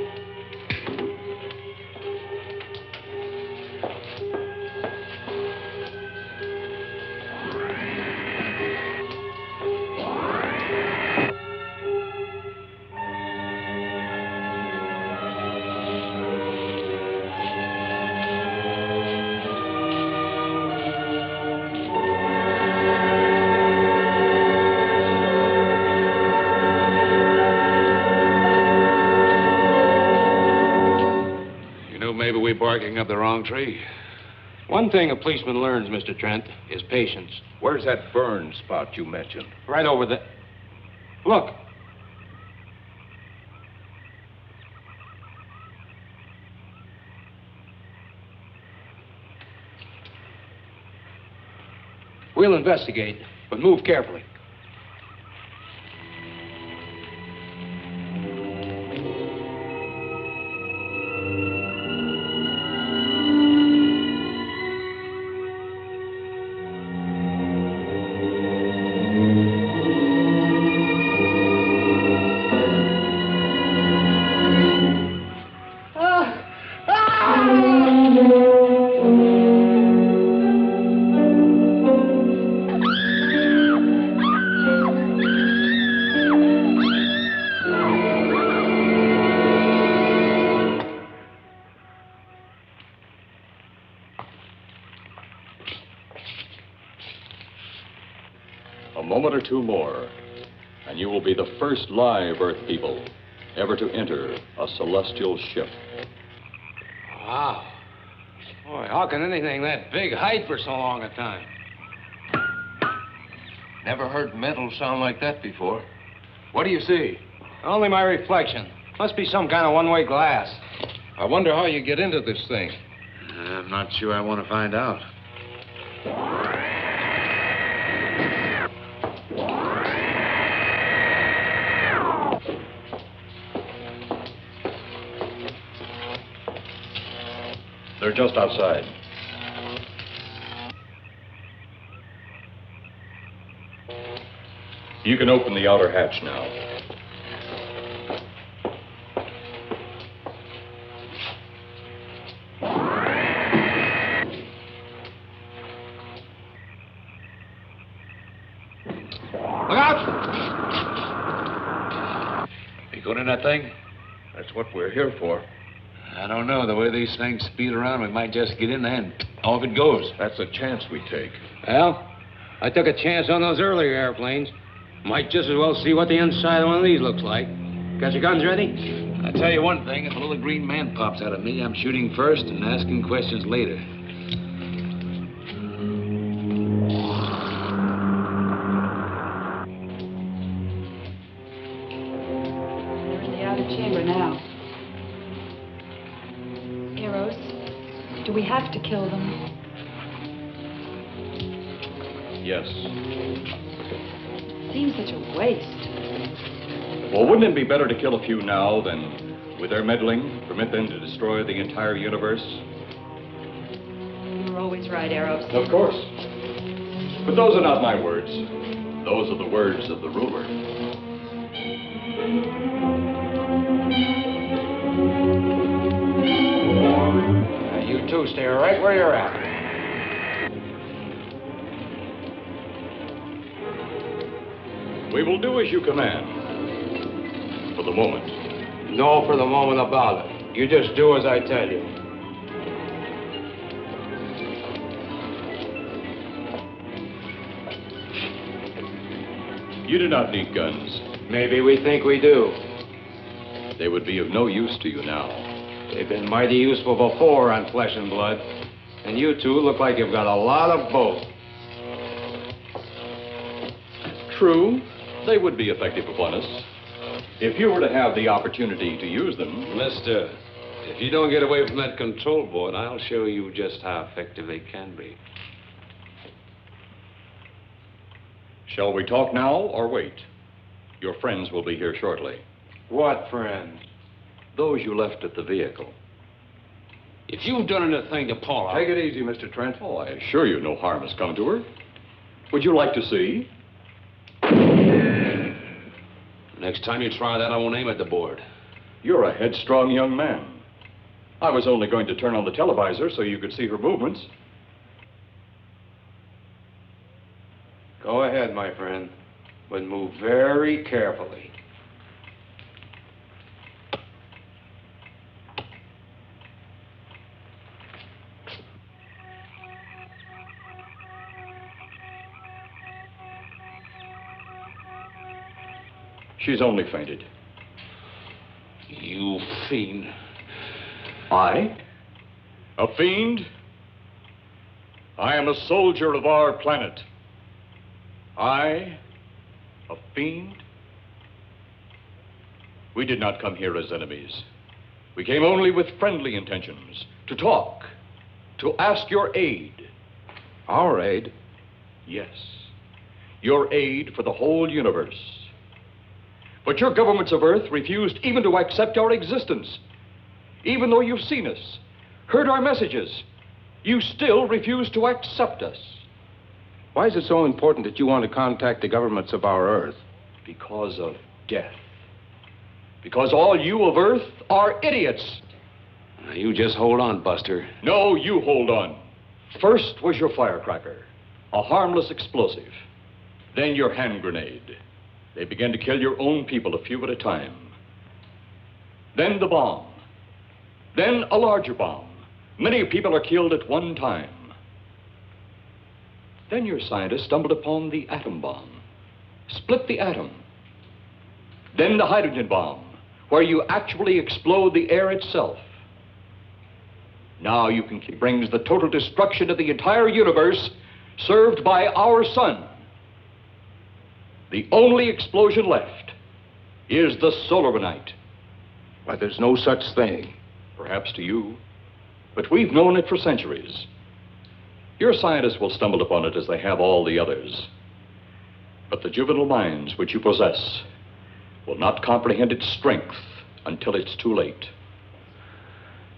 Barking up the wrong tree. One thing a policeman learns, Mr. Trent, is patience. Where's that burn spot you mentioned? Right over there. Look. We'll investigate, but move carefully. two more, and you will be the first live Earth people ever to enter a celestial ship. Wow. Boy, how can anything that big hide for so long a time? Never heard metal sound like that before. What do you see? Only my reflection. Must be some kind of one-way glass. I wonder how you get into this thing. I'm not sure I want to find out. They're just outside. You can open the outer hatch now. Look out! You going in that thing? That's what we're here for. I don't know. The way these things speed around, we might just get in there and off it goes. That's a chance we take. Well, I took a chance on those earlier airplanes. Might just as well see what the inside of one of these looks like. Got your guns ready? I'll tell you one thing. If a little green man pops out of me, I'm shooting first and asking questions later. We're in the outer chamber now. Eros, do we have to kill them? Yes. Seems such a waste. Well, wouldn't it be better to kill a few now than, with their meddling, permit them to destroy the entire universe? You're always right, Eros. Of course. But those are not my words. Those are the words of the ruler. You two stay right where you're at. We will do as you command. For the moment. No for the moment about it. You just do as I tell you. You do not need guns. Maybe we think we do. They would be of no use to you now. They've been mighty useful before on flesh and blood. And you two look like you've got a lot of both. True, they would be effective upon us. If you were to have the opportunity to use them... Mister, if you don't get away from that control board, I'll show you just how effective they can be. Shall we talk now or wait? Your friends will be here shortly. What friends? Those you left at the vehicle. If you've done anything to Paula... Take it easy, Mr. Trent. Oh, I assure you no harm has come to her. Would you like to see? Next time you try that, I won't aim at the board. You're a headstrong young man. I was only going to turn on the televisor so you could see her movements. Go ahead, my friend, but move very carefully. She's only fainted. You fiend. I? A fiend? I am a soldier of our planet. I? A fiend? We did not come here as enemies. We came only with friendly intentions, to talk, to ask your aid. Our aid? Yes, your aid for the whole universe. But your governments of Earth refused even to accept our existence. Even though you've seen us, heard our messages, you still refuse to accept us. Why is it so important that you want to contact the governments of our Earth? Because of death. Because all you of Earth are idiots. Now, you just hold on, Buster. No, you hold on. First was your firecracker, a harmless explosive. Then your hand grenade. They began to kill your own people a few at a time. Then the bomb. Then a larger bomb. Many people are killed at one time. Then your scientists stumbled upon the atom bomb. split the atom. Then the hydrogen bomb, where you actually explode the air itself. Now you can brings the total destruction of the entire universe served by our sun. The only explosion left is the solarite. Why, there's no such thing. Perhaps to you, but we've known it for centuries. Your scientists will stumble upon it as they have all the others. But the juvenile minds which you possess will not comprehend its strength until it's too late.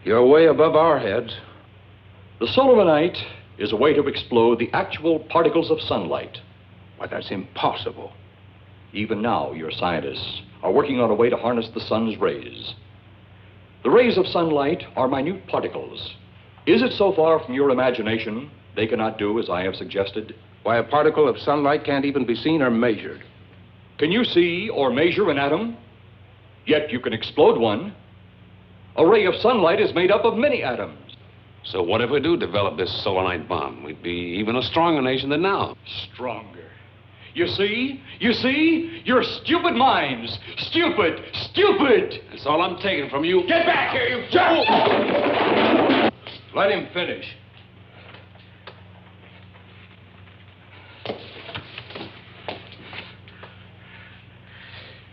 You're way above our heads. The solarite is a way to explode the actual particles of sunlight. Why, that's impossible. Even now, your scientists are working on a way to harness the sun's rays. The rays of sunlight are minute particles. Is it so far from your imagination they cannot do as I have suggested? Why, a particle of sunlight can't even be seen or measured. Can you see or measure an atom? Yet you can explode one. A ray of sunlight is made up of many atoms. So what if we do develop this solarite bomb? We'd be even a stronger nation than now. Stronger. You see? You see? Your stupid minds. Stupid. Stupid. That's all I'm taking from you. Get back here, you fool! Let him finish.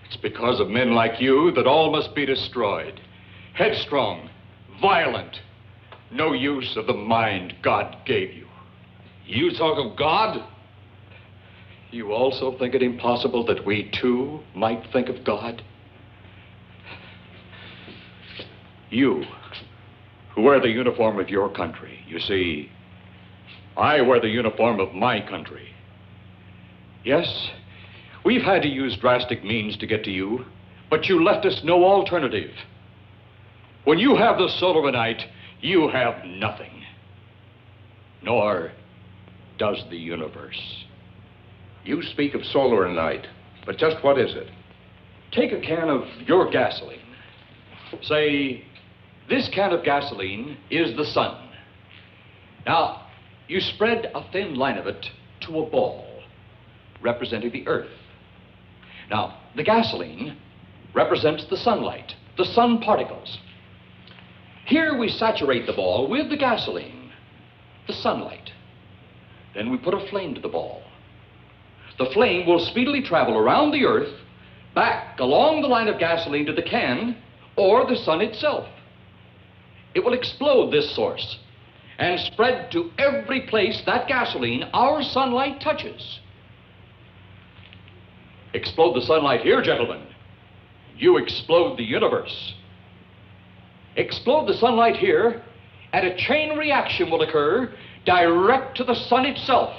It's because of men like you that all must be destroyed. Headstrong, violent, no use of the mind God gave you. You talk of God? You also think it impossible that we, too, might think of God? You, who wear the uniform of your country. You see, I wear the uniform of my country. Yes, we've had to use drastic means to get to you, but you left us no alternative. When you have the solarite, you have nothing. Nor does the universe. You speak of solarite, but just what is it? Take a can of your gasoline. Say, this can of gasoline is the sun. Now, you spread a thin line of it to a ball, representing the earth. Now, the gasoline represents the sunlight, the sun particles. Here we saturate the ball with the gasoline, the sunlight. Then we put a flame to the ball. The flame will speedily travel around the earth, back along the line of gasoline to the can, or the sun itself. It will explode this source and spread to every place that gasoline, our sunlight, touches. Explode the sunlight here, gentlemen. You explode the universe. Explode the sunlight here, and a chain reaction will occur direct to the sun itself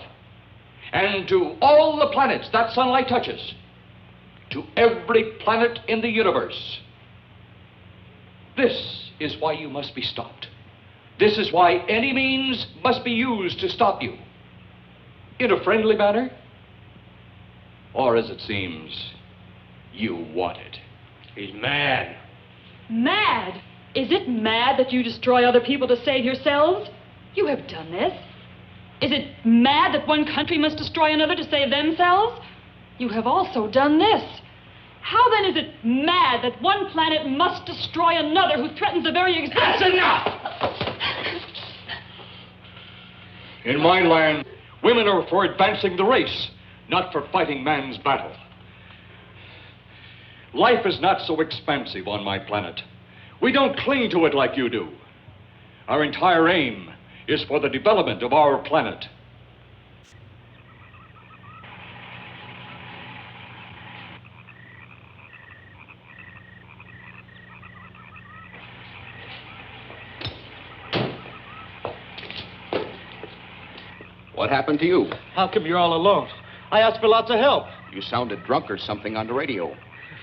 and to all the planets that sunlight touches, to every planet in the universe. This is why you must be stopped. This is why any means must be used to stop you. In a friendly manner, or as it seems, you want it. He's mad. Mad? Is it mad that you destroy other people to save yourselves? You have done this. Is it mad that one country must destroy another to save themselves? You have also done this. How then is it mad that one planet must destroy another who threatens the very existence? That's enough! In my land, women are for advancing the race, not for fighting man's battle. Life is not so expansive on my planet. We don't cling to it like you do. Our entire aim is for the development of our planet. What happened to you? How come you're all alone? I asked for lots of help. You sounded drunk or something on the radio. If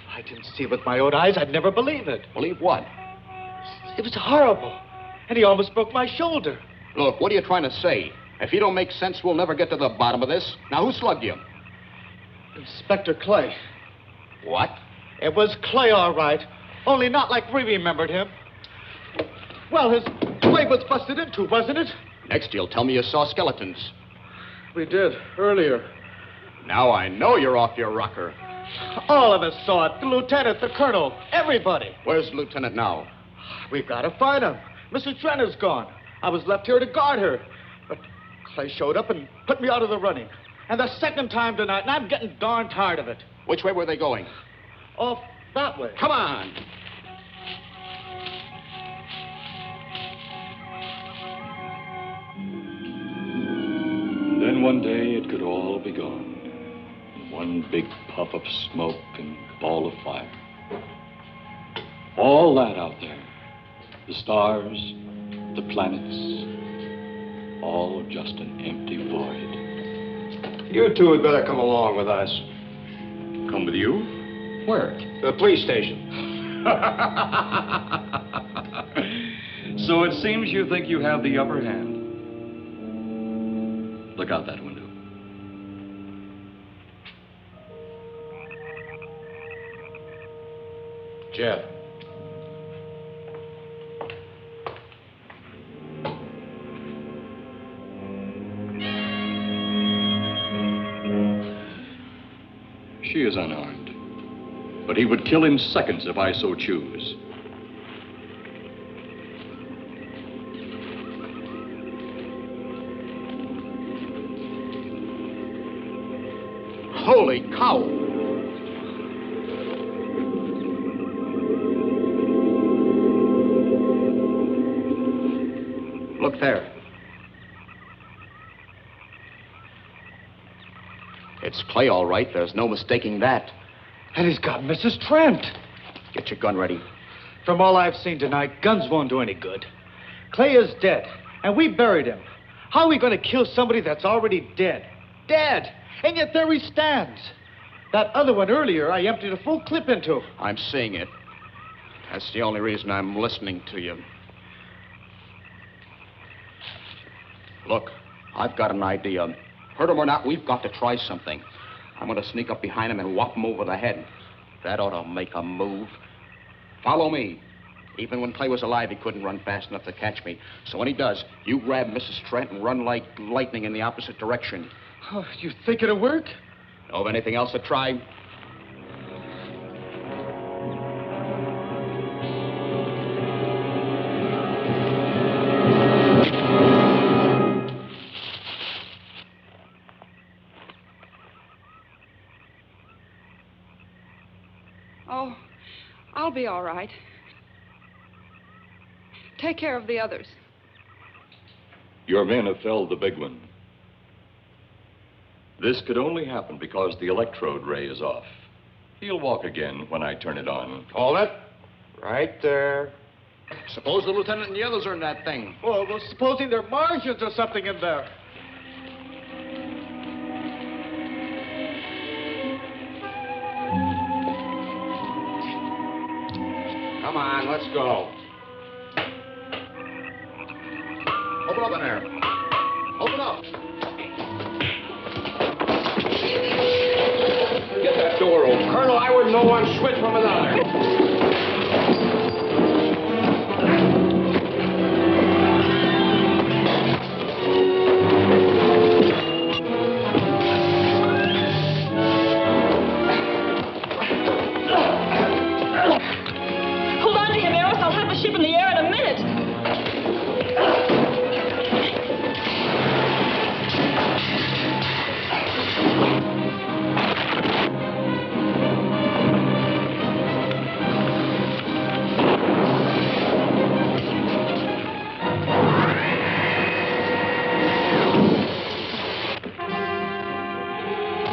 I didn't see it with my own eyes, I'd never believe it. Believe what? It was horrible. And he almost broke my shoulder. Look, what are you trying to say? If you don't make sense, we'll never get to the bottom of this. Now, who slugged you? Inspector Clay. What? It was Clay, all right. Only not like we remembered him. Well, his leg was busted into, wasn't it? Next, you'll tell me you saw skeletons. We did, earlier. Now I know you're off your rocker. All of us saw it. The lieutenant, the colonel, everybody. Where's the lieutenant now? We've got to find him. Mrs. Trent is gone. I was left here to guard her. But Clay showed up and put me out of the running. And the second time tonight, and I'm getting darn tired of it. Which way were they going? Off that way. Come on. Then one day it could all be gone. One big puff of smoke and ball of fire. All that out there. The stars, the planets, all just an empty void. You two had better come along with us. Come with you? Where? The police station. So it seems you think you have the upper hand. Look out that window. Jeff. She is unarmed. But he would kill in seconds if I so choose. Holy cow! Look there. It's Clay, all right. There's no mistaking that. And he's got Mrs. Trent. Get your gun ready. From all I've seen tonight, guns won't do any good. Clay is dead, and we buried him. How are we going to kill somebody that's already dead? Dead! And yet there he stands. That other one earlier, I emptied a full clip into. I'm seeing it. That's the only reason I'm listening to you. Look, I've got an idea. Hurt him or not, we've got to try something. I'm going to sneak up behind him and whop him over the head. That ought to make a move. Follow me. Even when Clay was alive, he couldn't run fast enough to catch me. So when he does, you grab Mrs. Trent and run like lightning in the opposite direction. Oh, you think it'll work? Know of anything else to try? Oh, I'll be all right. Take care of the others. Your men have felled the big one. This could only happen because the electrode ray is off. He'll walk again when I turn it on. Hold it. Right there. Suppose the lieutenant and the others are in that thing. Well, supposing there are Martians or something in there. Come on, let's go. Open up in there. Open up. Get that door open. Colonel, I wouldn't know one switch from another. Hold on to him, Eros. I'll have the ship in the air in a minute.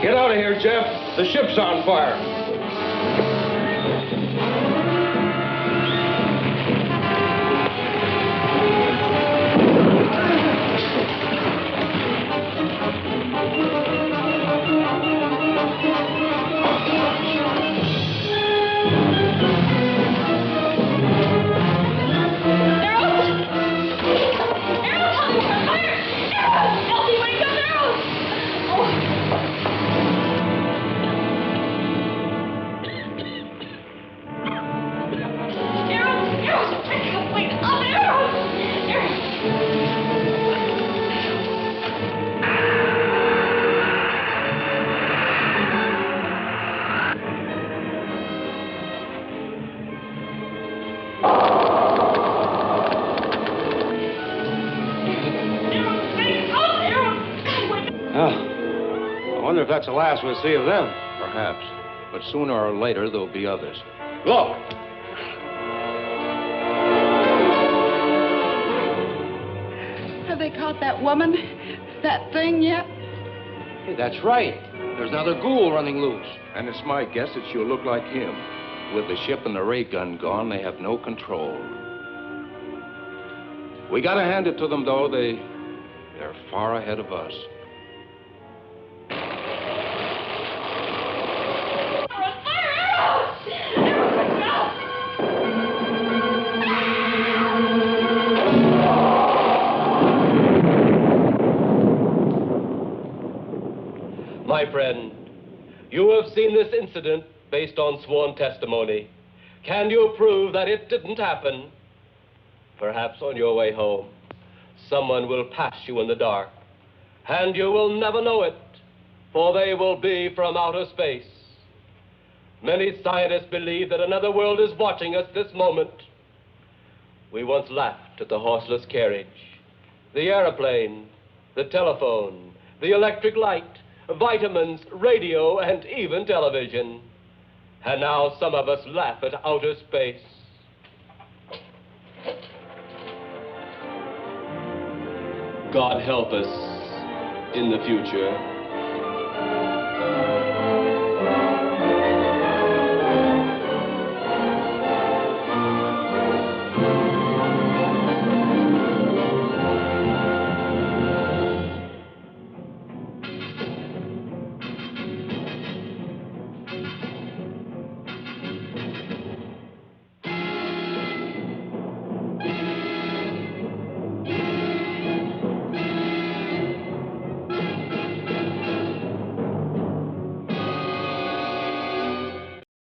Get out of here, Jeff. The ship's on fire. wonder if that's the last we'll see of them. Perhaps. But sooner or later, there'll be others. Look! Have they caught that woman? That thing yet? Hey, that's right. There's another ghoul running loose. And it's my guess that she'll look like him. With the ship and the ray gun gone, they have no control. We gotta hand it to them, though. They're far ahead of us. My friend, you have seen this incident based on sworn testimony. Can you prove that it didn't happen? Perhaps on your way home, someone will pass you in the dark, and you will never know it, for they will be from outer space. Many scientists believe that another world is watching us this moment. We once laughed at the horseless carriage, the airplane, the telephone, the electric light, vitamins, radio, and even television. And now some of us laugh at outer space. God help us in the future.